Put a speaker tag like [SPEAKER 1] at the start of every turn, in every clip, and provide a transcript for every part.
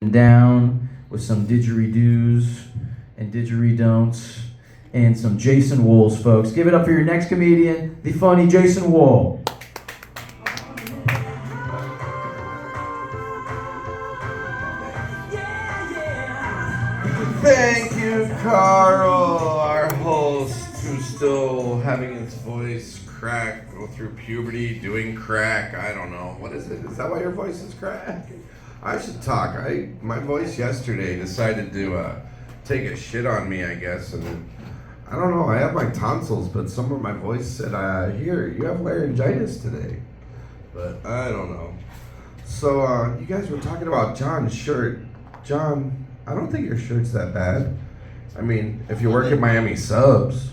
[SPEAKER 1] down with some didgeridoos and didgeridon'ts and some Jason Wools, folks. Give it up for your next comedian, the funny Jason Wool.
[SPEAKER 2] Thank you, Carl, our host, who's still having his voice crack, go through puberty, doing crack. I don't know. What is it? Is that why your voice is crack? I should talk. My voice yesterday decided to take a shit on me, I guess, and I don't know. I have my tonsils, but some of my voice said, "Here, you have laryngitis today," but I don't know. So you guys were talking about John's shirt. John, I don't think your shirt's that bad. I mean, if you work at Miami Subs.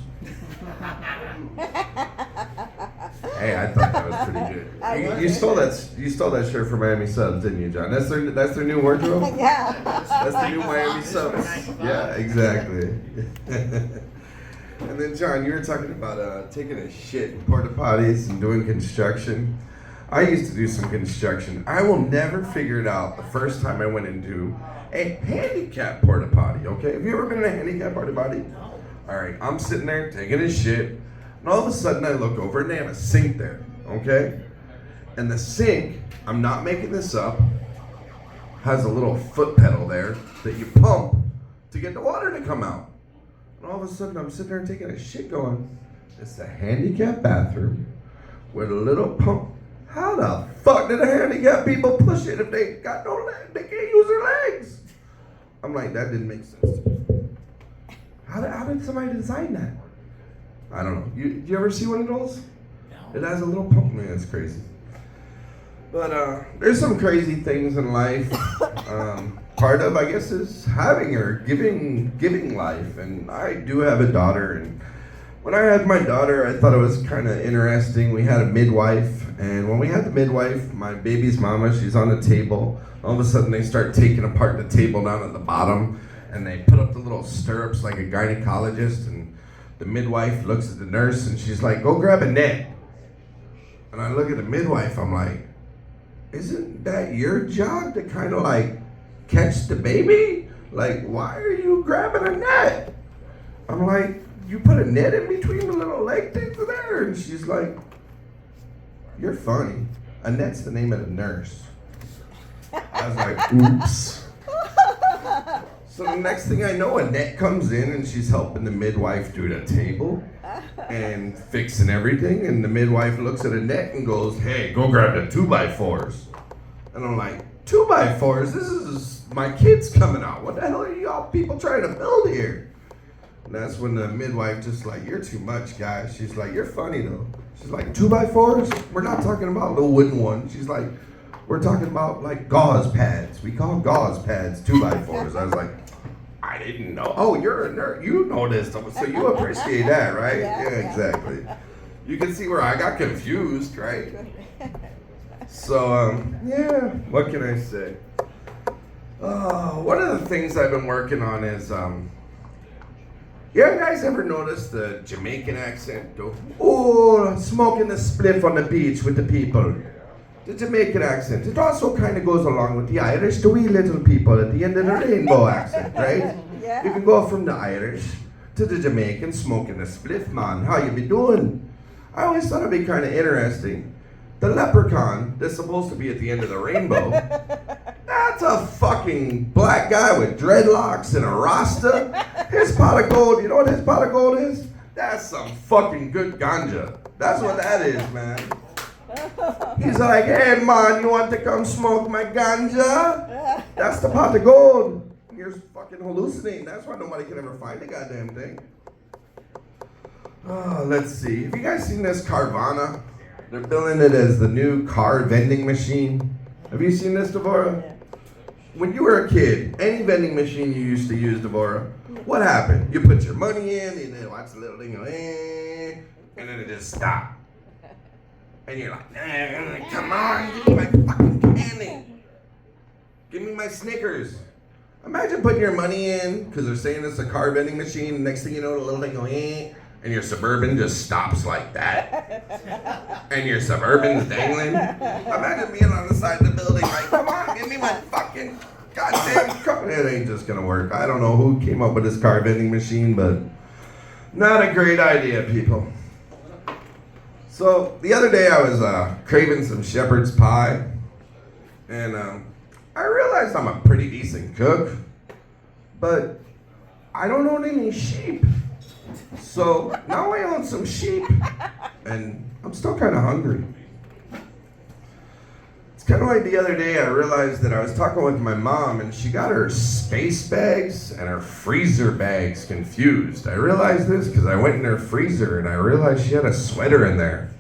[SPEAKER 2] Hey, I thought that was pretty good. You stole that shirt from Miami Subs, didn't you, John? That's their new wardrobe?
[SPEAKER 3] Yeah.
[SPEAKER 2] That's the new Miami Subs. Yeah, exactly. And then, John, you were talking about taking a shit in porta potties and doing construction. I used to do some construction. I will never figure it out the first time I went into a handicap porta potty, okay? Have you ever been in a handicap porta potty? No. All right, I'm sitting there taking a shit, and all of a sudden I look over and they have a sink there, okay? And the sink, I'm not making this up, has a little foot pedal there that you pump to get the water to come out. And all of a sudden I'm sitting there taking a shit going, it's a handicap bathroom with a little pump. How the fuck did the handicap people push it if they got no legs? They can't use their legs. I'm like, that didn't make sense to me. How did somebody design that? I don't know. You ever see one of those? No. It has a little pump. Man, it's crazy. But there's some crazy things in life. Part of, I guess, is having or giving life. And I do have a daughter. And when I had my daughter, I thought it was kind of interesting. We had a midwife. And when we had the midwife, my baby's mama, she's on the table. All of a sudden, they start taking apart the table down at the bottom. And they put up the little stirrups like a gynecologist. And the midwife looks at the nurse and she's like, go grab a net. And I look at the midwife, I'm like, isn't that your job to kind of like catch the baby? Like, why are you grabbing a net? I'm like, you put a net in between the little leg things there? And she's like, you're funny. Annette's the name of the nurse. I was like, oops. So the next thing I know, Annette comes in and she's helping the midwife do the table and fixing everything. And the midwife looks at Annette and goes, hey, go grab the 2x4s. And I'm like, 2x4s? This is my kids coming out. What the hell are y'all people trying to build here? And that's when the midwife just like, you're too much, guys. She's like, you're funny though. She's like, 2x4s? We're not talking about little wooden ones. She's like, we're talking about like gauze pads. We call gauze pads 2x4s. I was like, I didn't know. Oh, you're a nerd. You know this stuff. So you appreciate that, right? Yeah, exactly. You can see where I got confused, right? So, yeah, what can I say? One of the things I've been working on is, you guys ever notice the Jamaican accent? Oh, smoking the spliff on the beach with the people. The Jamaican accent. It also kind of goes along with the Irish, the wee little people at the end of the rainbow accent, right?
[SPEAKER 3] Yeah.
[SPEAKER 2] You can go from the Irish to the Jamaican smoking the spliff, man. How you be doing? I always thought it'd be kind of interesting. The leprechaun that's supposed to be at the end of the rainbow, that's a fucking black guy with dreadlocks and a rasta. His pot of gold, you know what his pot of gold is? That's some fucking good ganja. That's what that is, man. He's like, hey man, you want to come smoke my ganja? That's the pot of gold. You're fucking hallucinating. That's why nobody can ever find the goddamn thing. Let's see. Have you guys seen this Carvana? They're billing it as the new car vending machine. Have you seen this, Devorah? When you were a kid, any vending machine you used to use, Devorah, what happened? You put your money in, and then watch the little thing go, and then it just stopped. And you're like, come on, give me my fucking candy. Give me my Snickers. Imagine putting your money in, because they're saying it's a car vending machine, and next thing you know, the little thing goes, and your Suburban just stops like that. And your Suburban's dangling. Imagine being on the side of the building like, come on, give me my fucking goddamn, it ain't just gonna work. I don't know who came up with this car vending machine, but not a great idea, people. So the other day I was craving some shepherd's pie, and I realized I'm a pretty decent cook, but I don't own any sheep. So now I own some sheep, and I'm still kind of hungry. It's kind of like the other day I realized that I was talking with my mom, and she got her space bags and her freezer bags confused. I realized this because I went in her freezer, and I realized she had a sweater in there.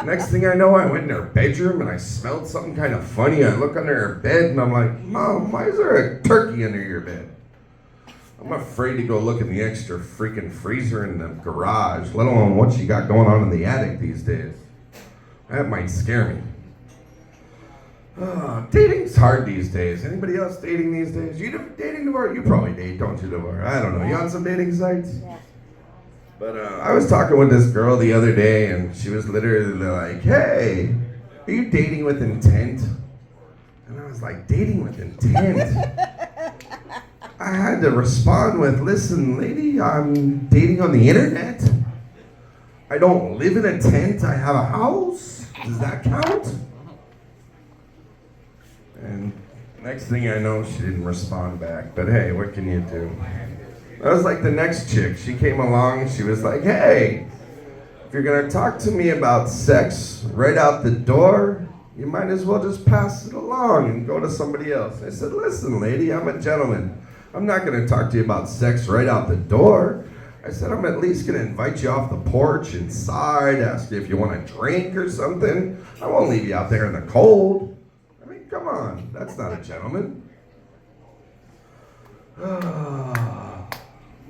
[SPEAKER 2] Next thing I know, I went in her bedroom, and I smelled something kind of funny. I look under her bed, and I'm like, Mom, why is there a turkey under your bed? I'm afraid to go look in the extra freaking freezer in the garage, let alone what she got going on in the attic these days. That might scare me. Dating's hard these days. Anybody else dating these days? You dating, Devar? You probably date, don't you, Devar? I don't know. You on some dating sites?
[SPEAKER 3] Yeah.
[SPEAKER 2] But I was talking with this girl the other day, and she was literally like, hey, are you dating with intent? And I was like, dating with intent? I had to respond with, listen, lady, I'm dating on the internet. I don't live in a tent. I have a house. Does that count? And next thing I know, she didn't respond back. But hey, what can you do? That was like the next chick. She came along, she was like, hey, if you're gonna talk to me about sex right out the door, you might as well just pass it along and go to somebody else. I said, listen, lady, I'm a gentleman. I'm not gonna talk to you about sex right out the door. I said, I'm at least gonna invite you off the porch inside, ask you if you want a drink or something. I won't leave you out there in the cold. I mean, come on, that's not a gentleman.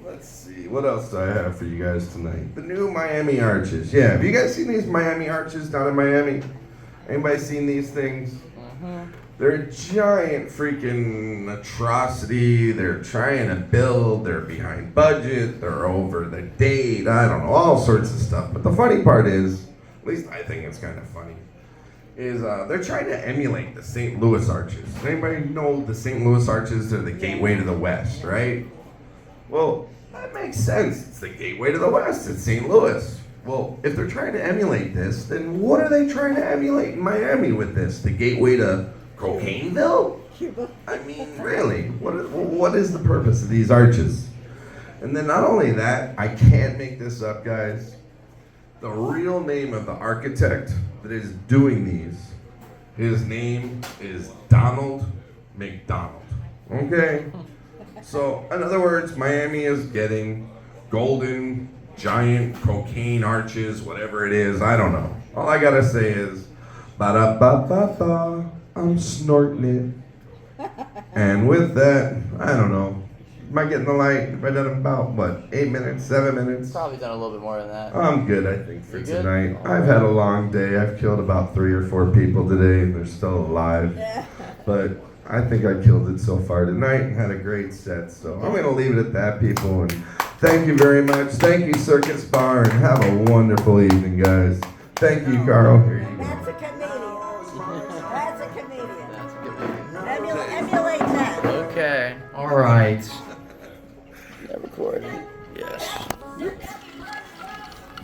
[SPEAKER 2] Let's see, what else do I have for you guys tonight? The new Miami Arches. Yeah, have you guys seen these Miami Arches down in Miami? Anybody seen these things? They're a giant freaking atrocity. They're trying to build, they're behind budget, they're over the date, I don't know, all sorts of stuff. But the funny part is, at least I think it's kind of funny, is they're trying to emulate the St. Louis Arches. Anybody know the St. Louis Arches are the gateway to the West, right? Well, that makes sense. It's the gateway to the West. It's St. Louis. Well, if they're trying to emulate this, then what are they trying to emulate in Miami with this? The gateway to Cocaineville? I mean, really, what is the purpose of these arches? And then not only that, I can't make this up, guys. The real name of the architect that is doing these, his name is Donald McDonald. Okay? So, in other words, Miami is getting golden, giant cocaine arches, whatever it is, I don't know. All I gotta say is, ba-da-ba-ba-ba, I'm snorting it. And with that, I don't know. Am I getting the light? Have I done about, what, 8 minutes, 7 minutes?
[SPEAKER 4] Probably done a little bit more than that.
[SPEAKER 2] I'm good, I think, for
[SPEAKER 4] You good?
[SPEAKER 2] tonight. I've had a long day. I've killed about 3 or 4 people today, and they're still alive. But I think I killed it so far tonight and had a great set. So I'm going to leave it at that, people. And thank you very much. Thank you, Circus Bar, and have a wonderful evening, guys. Thank you, Carl. Here you go.
[SPEAKER 3] That's a comedian. That's a comedian.
[SPEAKER 4] That's a good movie.
[SPEAKER 3] Emulate that.
[SPEAKER 4] Okay.
[SPEAKER 1] All right.